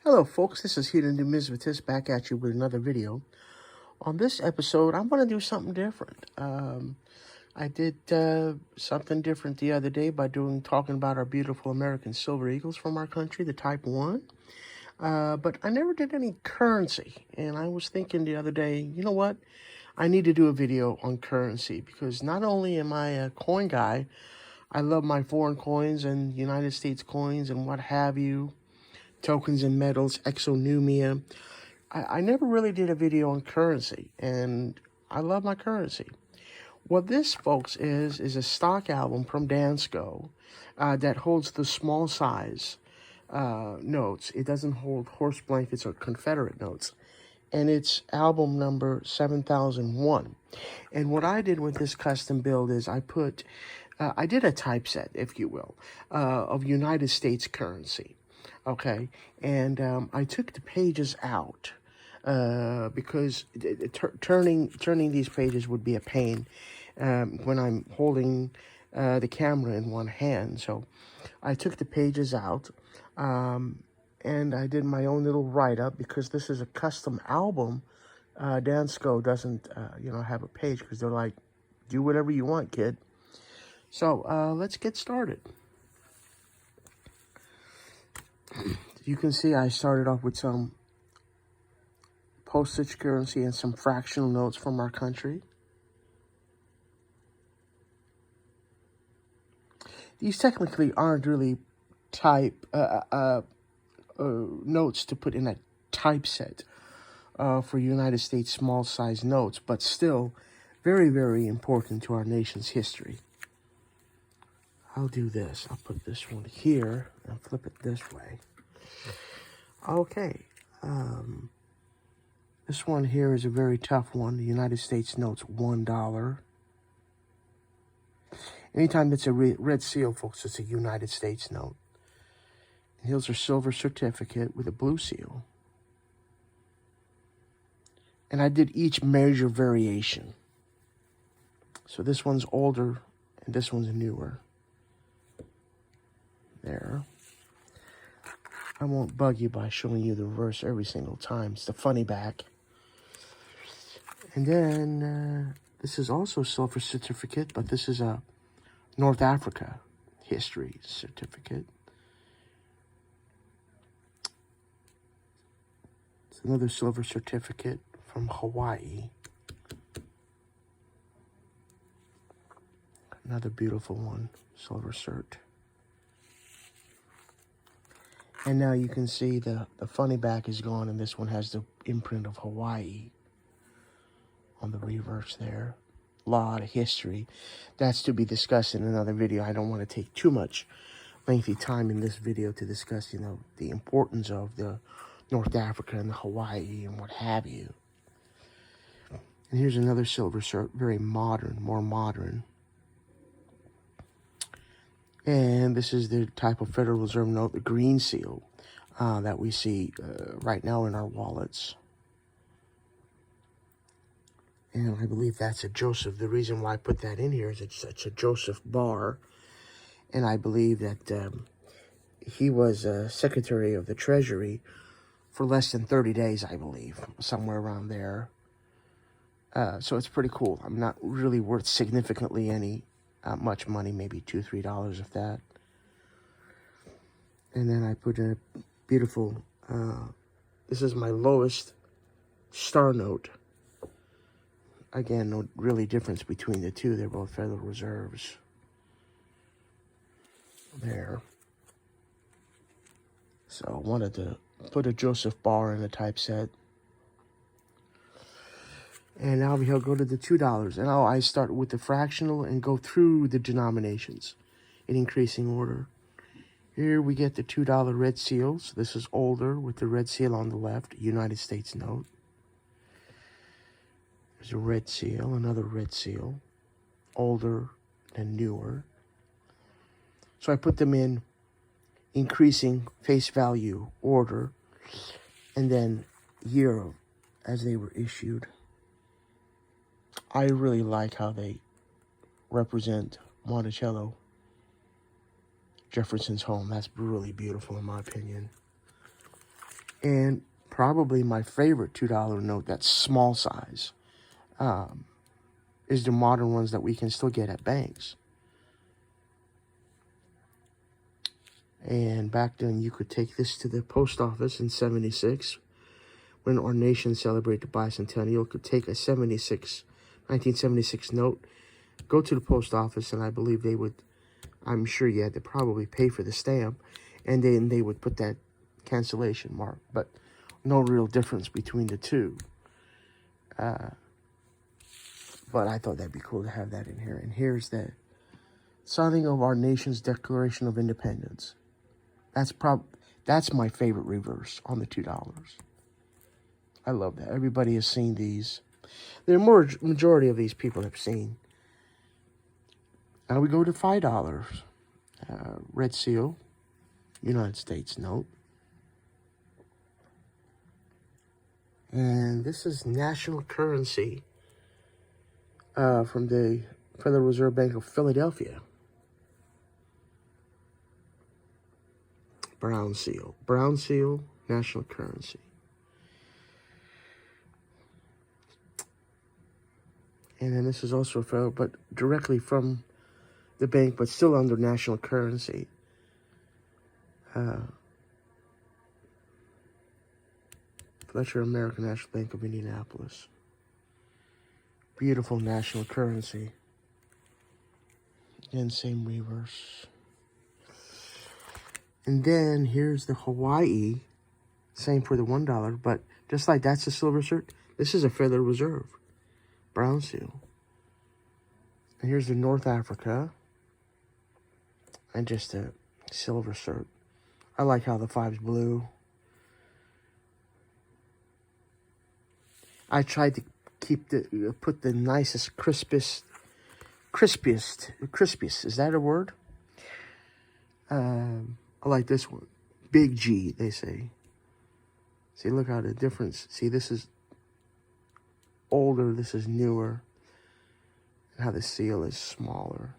Hello folks, this is Hidden Numismatist back at you with another video. On this episode, I'm going to do something different. I did something different the other day by talking about our beautiful American silver eagles from our country, the Type 1. But I never did any currency, and I was thinking the other day, you know what? I need to do a video on currency because not only am I a coin guy, I love my foreign coins and United States coins and what have you. Tokens and metals, exonumia. I never really did a video on currency, and I love my currency. What this, folks, is a stock album from Dansco that holds the small size notes. It doesn't hold horse blankets or Confederate notes. And it's album number 7001. And what I did with this custom build is I did a typeset, if you will, of United States currency. Okay, and I took the pages out because turning these pages would be a pain when I'm holding the camera in one hand. So I took the pages out and I did my own little write-up because this is a custom album. Dansco doesn't, have a page because they're like, do whatever you want, kid. So let's get started. You can see I started off with some postage currency and some fractional notes from our country. These technically aren't really notes to put in a typeset for United States small size notes, but still very, very important to our nation's history. I'll do this. I'll put this one here and flip it this way. Okay, this one here is a very tough one. The United States notes $1. Anytime that's a red seal, folks, it's a United States note. And here's a silver certificate with a blue seal. And I did each major variation. So this one's older and this one's newer. There. I won't bug you by showing you the reverse every single time. It's the funny back. And then this is also a silver certificate, but this is a North Africa history certificate. It's another silver certificate from Hawaii. Another beautiful one, silver cert. And now you can see the funny back is gone, and this one has the imprint of Hawaii on the reverse there. A lot of history. That's to be discussed in another video. I don't want to take too much lengthy time in this video to discuss, the importance of the North Africa and the Hawaii and what have you. And here's another silver cert, very modern, more modern. And this is the type of Federal Reserve note, the green seal, that we see right now in our wallets. And I believe that's a Joseph. The reason why I put that in here is it's a Joseph Barr. And I believe that he was Secretary of the Treasury for less than 30 days, I believe, somewhere around there. So it's pretty cool. I'm not really worth significantly much money, maybe $2, $3 if that. And then I put in a beautiful, this is my lowest star note. Again, no really difference between the two. They're both Federal Reserves. There. So I wanted to put a Joseph Barr in the typeset. And now we'll go to the $2. And I start with the fractional and go through the denominations in increasing order. Here we get the $2 red seals. This is older with the red seal on the left, United States note. There's a red seal, another red seal, older and newer. So I put them in increasing face value order and then year as they were issued. I really like how they represent Monticello, Jefferson's home. That's really beautiful in my opinion. And probably my favorite $2 note, that's small size, is the modern ones that we can still get at banks. And back then, you could take this to the post office in 76. When our nation celebrated the bicentennial, could take a 1976 note, go to the post office, and I believe they would, I'm sure you had to probably pay for the stamp, and then they would put that cancellation mark, but no real difference between the two. But I thought that'd be cool to have that in here. And here's the signing of our nation's Declaration of Independence. That's my favorite reverse on the $2. I love that. Everybody has seen these. The majority of these people have seen. Now we go to $5. Red seal, United States note. And this is national currency from the Federal Reserve Bank of Philadelphia. Brown seal, national currency. And then this is also federal, but directly from the bank, but still under national currency. Fletcher American National Bank of Indianapolis. Beautiful national currency. Again, same reverse. And then here's the Hawaii. Same for the $1, but just like that's a silver cert, this is a Federal Reserve. Brown seal. And here's the North Africa. And just a silver cert. I like how the 5's blue. I tried to put the nicest, crispiest, is that a word? I like this one. Big G, they say. See, look how the difference. See, this is older, this is newer. And how the seal is smaller.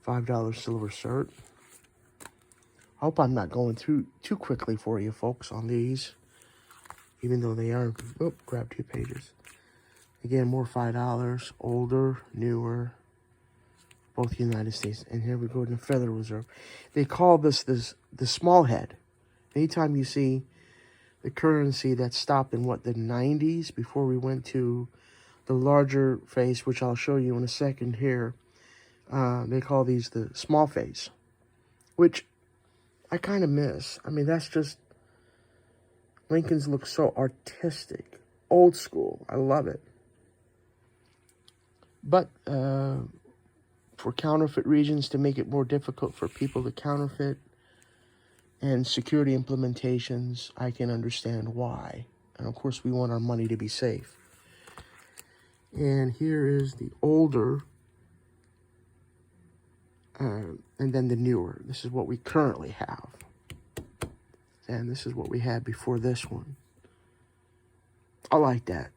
$5 silver cert. I hope I'm not going through too quickly for you folks on these. Even though they are, grab 2 pages. Again, more $5, older, newer, both United States. And here we go to the Federal Reserve. They call this the small head. Anytime you see the currency that stopped in, the 90s, before we went to the larger face, which I'll show you in a second here, they call these the small face, which I kind of miss. I mean, that's just, Lincoln's look so artistic, old school. I love it. But for counterfeit reasons, to make it more difficult for people to counterfeit, and security implementations, I can understand why. And of course, we want our money to be safe. And here is the older, and then the newer. This is what we currently have. And this is what we had before this one. I like that.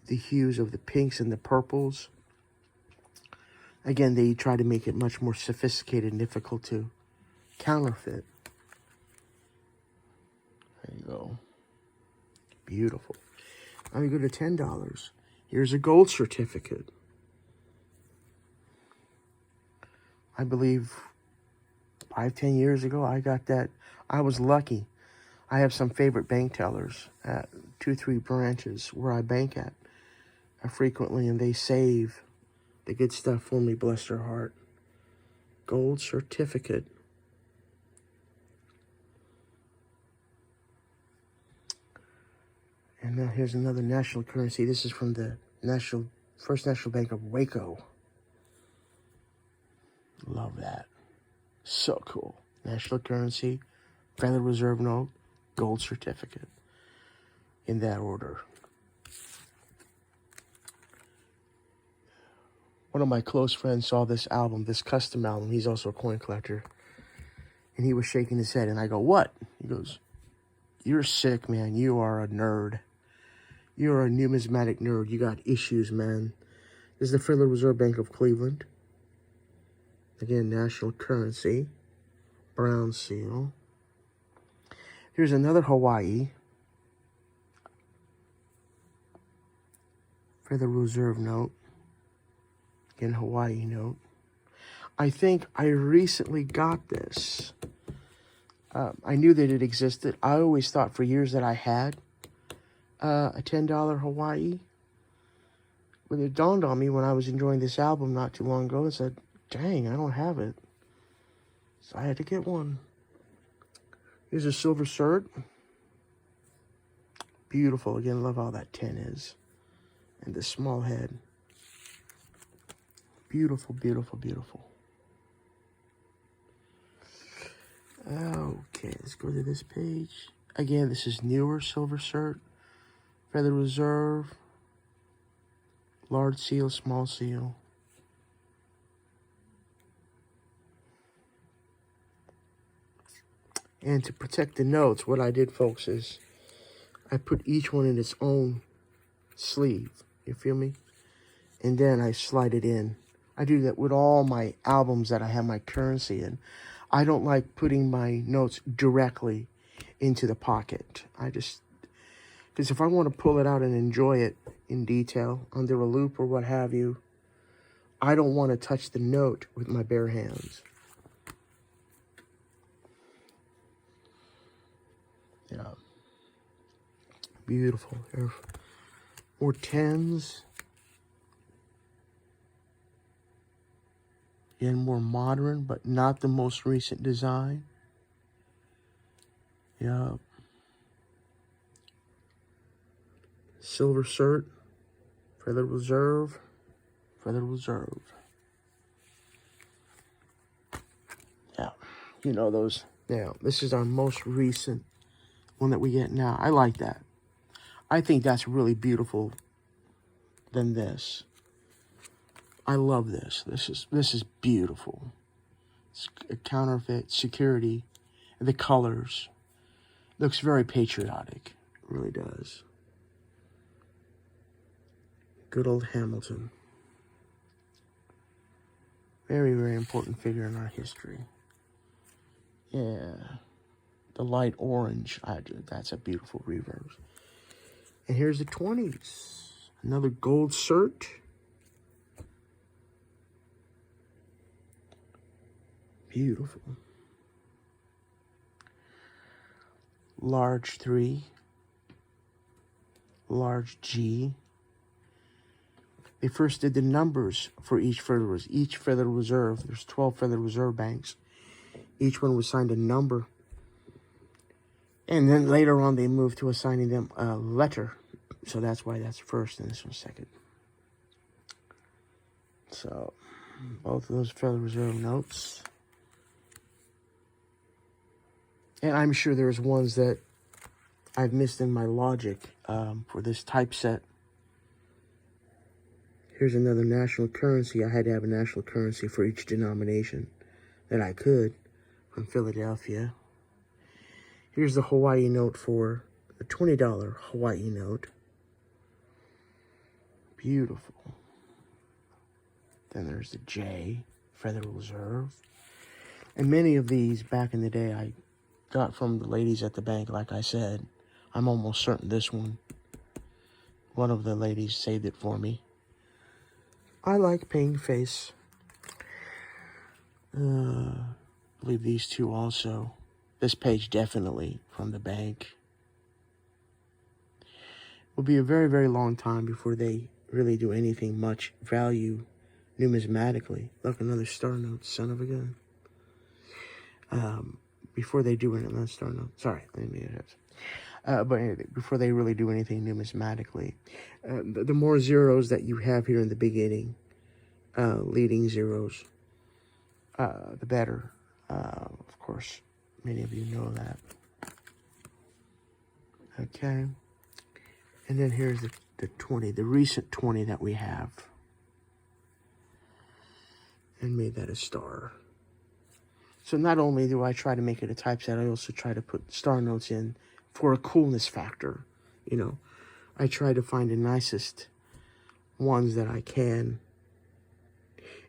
The hues of the pinks and the purples. Again, they try to make it much more sophisticated and difficult to counterfeit. There you go. Beautiful. Now we go to $10. Here's a gold certificate. I believe 5-10 years ago, I got that. I was lucky. I have some favorite bank tellers at 2-3 branches where I bank at frequently, and they save the good stuff for me, bless their heart. Gold certificate. And now here's another national currency. This is from the First National Bank of Waco. Love that. So cool. National currency, Federal Reserve note, gold certificate. In that order. One of my close friends saw this album, this custom album. He's also a coin collector. And he was shaking his head. And I go, what? He goes, you're sick, man. You are a nerd. You're a numismatic nerd. You got issues, man. This is the Federal Reserve Bank of Cleveland. Again, national currency. Brown seal. Here's another Hawaii. Federal Reserve note. Again, Hawaii note. I think I recently got this. I knew that it existed. I always thought for years that I had a $10 Hawaii. But it dawned on me when I was enjoying this album not too long ago and said, dang, I don't have it. So I had to get one. Here's a silver cert. Beautiful. Again, love how that 10 is. And the small head. Beautiful, beautiful, beautiful. Okay, let's go to this page. Again, this is newer silver cert. Federal Reserve. Large seal, small seal. And to protect the notes, what I did, folks, is I put each one in its own sleeve. You feel me? And then I slide it in. I do that with all my albums that I have my currency in. I don't like putting my notes directly into the pocket. Because if I want to pull it out and enjoy it in detail, under a loop or what have you, I don't want to touch the note with my bare hands. Yeah. Beautiful. There are more 10s. Again, more modern, but not the most recent design. Yeah. Silver cert. Federal Reserve. Federal Reserve. Yeah. You know those. Now, this is our most recent one that we get now. I like that. I think that's really beautiful than this. I love this. This is beautiful. It's a counterfeit, security, the colors. Looks very patriotic. It really does. Good old Hamilton. Very, very important figure in our history. Yeah. The light orange. That's a beautiful reverse. And here's the 20s. Another gold cert. Beautiful. Large 3. Large G. They first did the numbers for each Federal Reserve. There's 12 Federal Reserve banks. Each one was assigned a number. And then later on, they moved to assigning them a letter. So that's why that's first and this one's second. So, both of those Federal Reserve notes. And I'm sure there's ones that I've missed in my logic for this typeset. Here's another national currency. I had to have a national currency for each denomination that I could from Philadelphia. Here's the Hawaii note for the $20 Hawaii note. Beautiful. Then there's the J, Federal Reserve. And many of these back in the day I got from the ladies at the bank, like I said. I'm almost certain this one of the ladies saved it for me. I like paying face. I believe these two also. This page definitely from the bank. It will be a very, very long time before they really do anything much value numismatically. Look, another star note, son of a gun. Before they do another star note. Sorry, let me but anyway, before they really do anything numismatically. The more zeros that you have here in the beginning, leading zeros, the better. Of course, many of you know that. Okay. And then here's the 20, the recent 20 that we have. And made that a star. So not only do I try to make it a typeset, I also try to put star notes in for a coolness factor. You know, I try to find the nicest ones that I can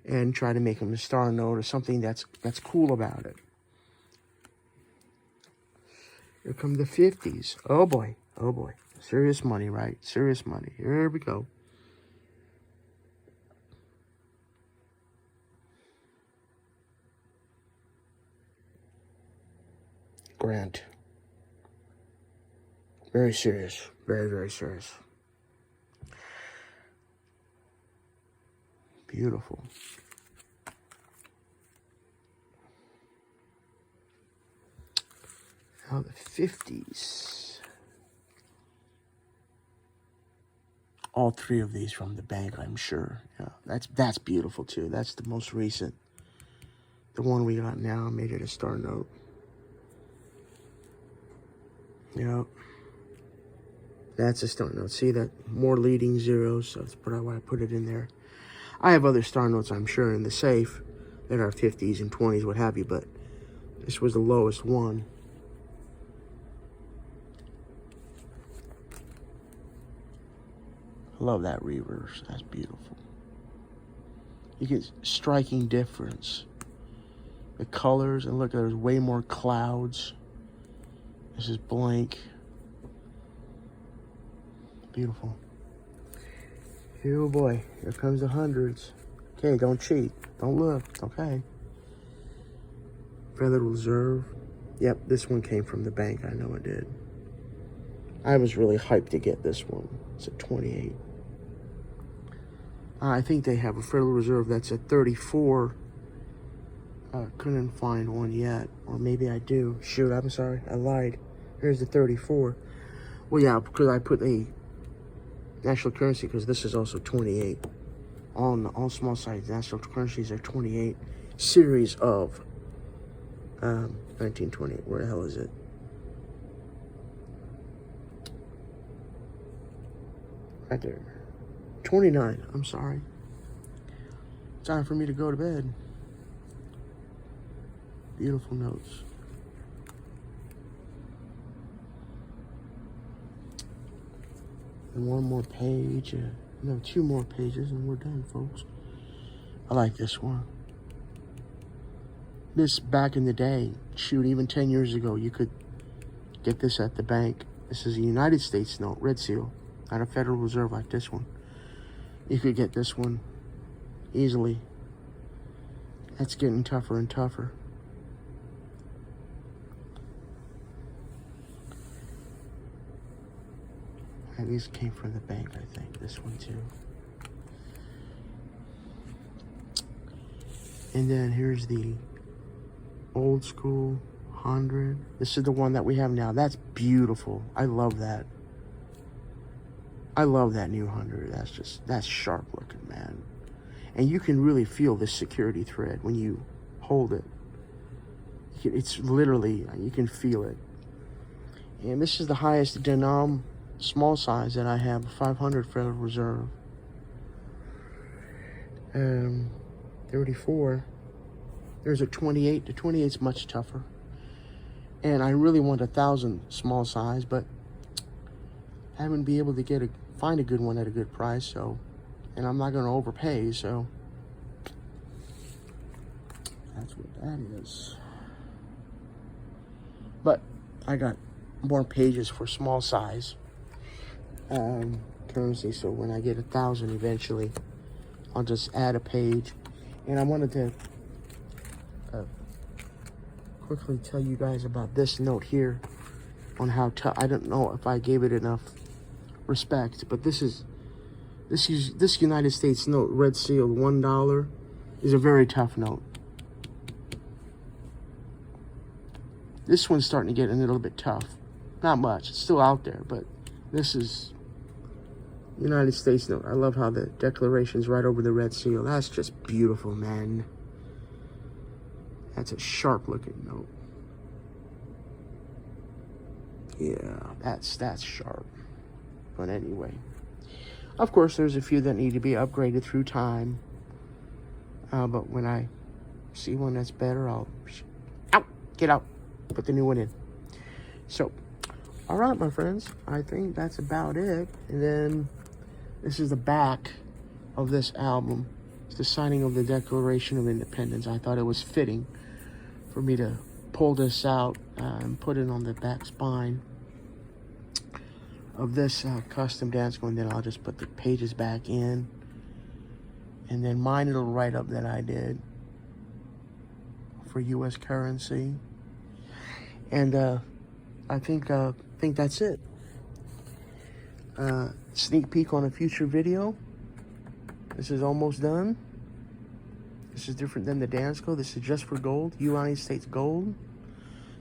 and try to make them a star note or something that's cool about it. Here come the 50s. Oh boy. Oh boy. Serious money, right? Serious money. Here we go. Grant. Very serious. Very, very serious. Beautiful. Now the 50s. All three of these from the bank, I'm sure. Yeah, that's beautiful too. That's the most recent. The one we got now made it a star note. Yep. That's a star note. See that? More leading zeros. So that's why I put it in there. I have other star notes, I'm sure, in the safe that are 50s and 20s, what have you, but this was the lowest one. I love that reverse. That's beautiful. You get striking difference. The colors, and look, there's way more clouds. This is blank. Beautiful. Oh boy, here comes the hundreds. Okay, don't cheat. Don't look. Okay. Federal Reserve. Yep, this one came from the bank. I know it did. I was really hyped to get this one. It's at 28. I think they have a Federal Reserve that's at 34. Couldn't find one yet. Or maybe I do. Shoot, I'm sorry. I lied. Here's the 34. Well, yeah, because I put a national currency, because this is also 28. All small size national currencies are 28. Series of 1928. Where the hell is it? Right there. 29. I'm sorry. Time for me to go to bed. Beautiful notes. And one more page. No, two more pages and we're done, folks. I like this one. This, back in the day, shoot, even 10 years ago, you could get this at the bank. This is a United States note, red seal, not a Federal Reserve like this one. You could get this one easily. That's getting tougher and tougher. And these came from the bank, I think. This one too. And then here's the old school 100. This is the one that we have now. That's beautiful. I love that. I love that new 100. That's sharp looking, man. And you can really feel the security thread when you hold it. It's literally, you can feel it. And this is the highest denom small size that I have, 500 Federal Reserve. 34. There's a 28. The 28's much tougher. And I really want 1,000 small size, but I haven't been able to find a good one at a good price, so, and I'm not going to overpay, so that's what that is. But I got more pages for small size currency, so when I get 1,000 eventually, I'll just add a page. And I wanted to quickly tell you guys about this note here on how tough. I don't know if I gave it enough respect, but this United States note, red seal, $1, is a very tough note. This one's starting to get a little bit tough. Not much, it's still out there, but this is United States note. I love how the declaration's right over the red seal. That's just beautiful, man. That's a sharp looking note. Yeah, that's sharp. But anyway, of course, there's a few that need to be upgraded through time. But when I see one that's better, I'll get out, put the new one in. So, all right, my friends, I think that's about it. And then this is the back of this album. It's the signing of the Declaration of Independence. I thought it was fitting for me to pull this out and put it on the back spine of this custom Dansco, and then I'll just put the pages back in, and then my little write-up that I did for U.S. currency, and I think that's it. Sneak peek on a future video. This is almost done. This is different than the Dansco. This is just for gold, United States gold.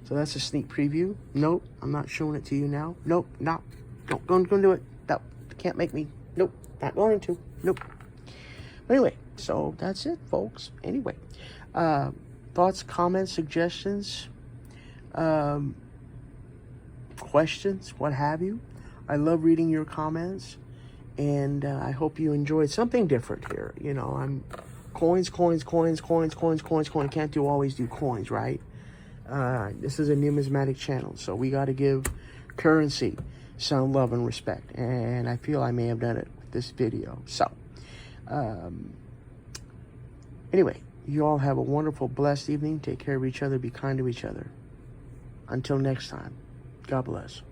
So that's a sneak preview. Nope, I'm not showing it to you now. Nope, not. Don't do it. No, can't make me. Nope, not going to. Nope. But anyway, so that's it, folks. Anyway, thoughts, comments, suggestions, questions, what have you. I love reading your comments, and I hope you enjoyed something different here. You know, I'm coins. Can't always do coins, right? This is a numismatic channel, so we got to give currency some love and respect, and I feel I may have done it with this video. So anyway, you all have a wonderful, blessed evening. Take care of each other, be kind to each other. Until next time, God bless.